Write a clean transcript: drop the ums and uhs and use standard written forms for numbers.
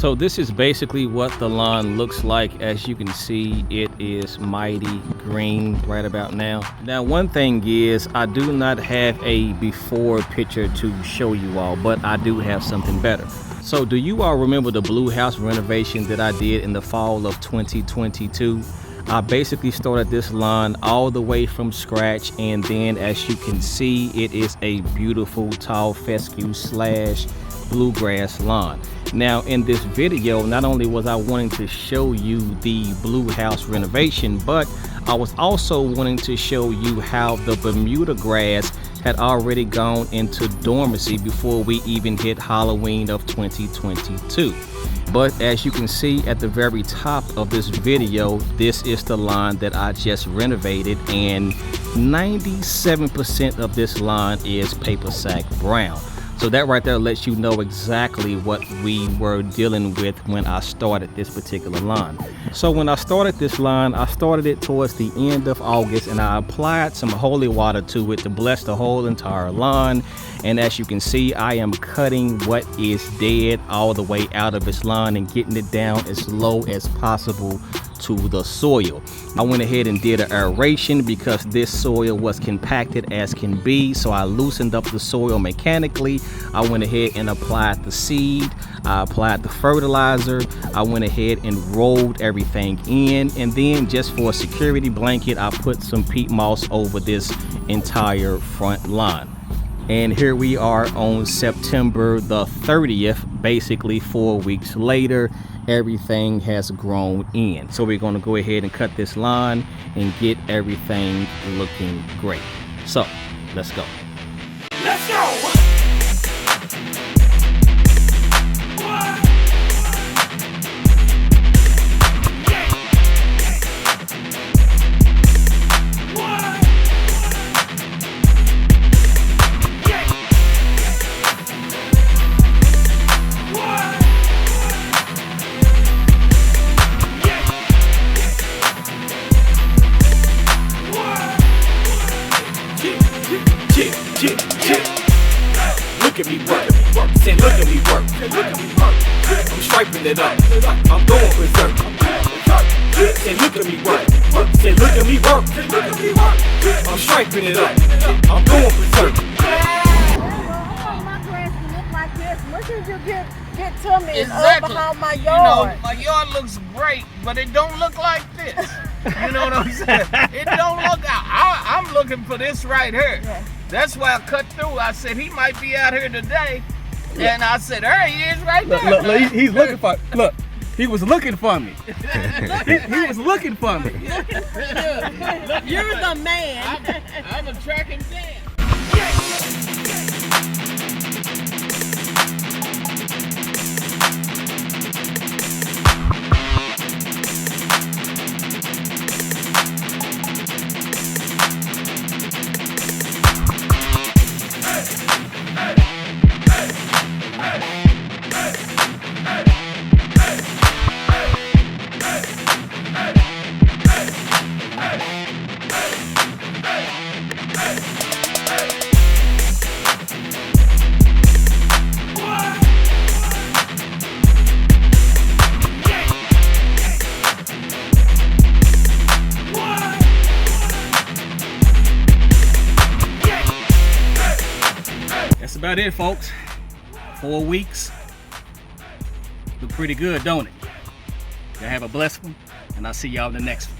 So this is basically what the lawn looks like. As you can see, it is mighty green right about now. Now, one thing is I do not have a before picture to show you all, but I do have something better. So do you all remember the blue house renovation that I did in the fall of 2022? I basically started this lawn all the way from scratch, and then as you can see, it is a beautiful tall fescue slash bluegrass lawn. Now in this video, not only was I wanting to show you the blue house renovation, but I was also wanting to show you how the Bermuda grass had already gone into dormancy before we even hit Halloween of 2022. But as you can see at the very top of this video, this is the lawn that I just renovated, and 97% of this lawn is paper sack brown. So that right there lets you know exactly what we were dealing with when I started this particular lawn. So when I started this lawn, I started it towards the end of August, and I applied some holy water to it to bless the whole entire lawn. And as you can see, I am cutting what is dead all the way out of its lawn and getting it down as low as possible to the soil. I went ahead and did an aeration because this soil was compacted as can be, so I loosened up the soil mechanically. I went ahead and applied the seed, I applied the fertilizer, I went ahead and rolled everything in, and then just for a security blanket, I put some peat moss over this entire front lawn. And here we are on September the 30th, basically 4 weeks later. Everything has grown in. So we're going to go ahead and cut this lawn and get everything looking great. So let's go. Let's go! Look at me work, say look at me work, I'm striping it up, I'm going berserk. Say look at me work, say look at me work, I'm striping it up, I'm going berserk. My grass look like this. When did you get to me Exactly. behind my You yard? know, my yard looks great, but it don't look like this. You know what I'm saying? It don't look. I'm looking for this right here. Yeah. That's why I cut through. I said he might be out here today, and I said, there he is, right there. Look, he's looking for. Look, he was looking for me. he was looking for me. You're the man. I'm a tracking fan. That's about it, folks. 4 weeks. Look pretty good, don't it? Y'all have a blessed one, and I'll see y'all in the next one.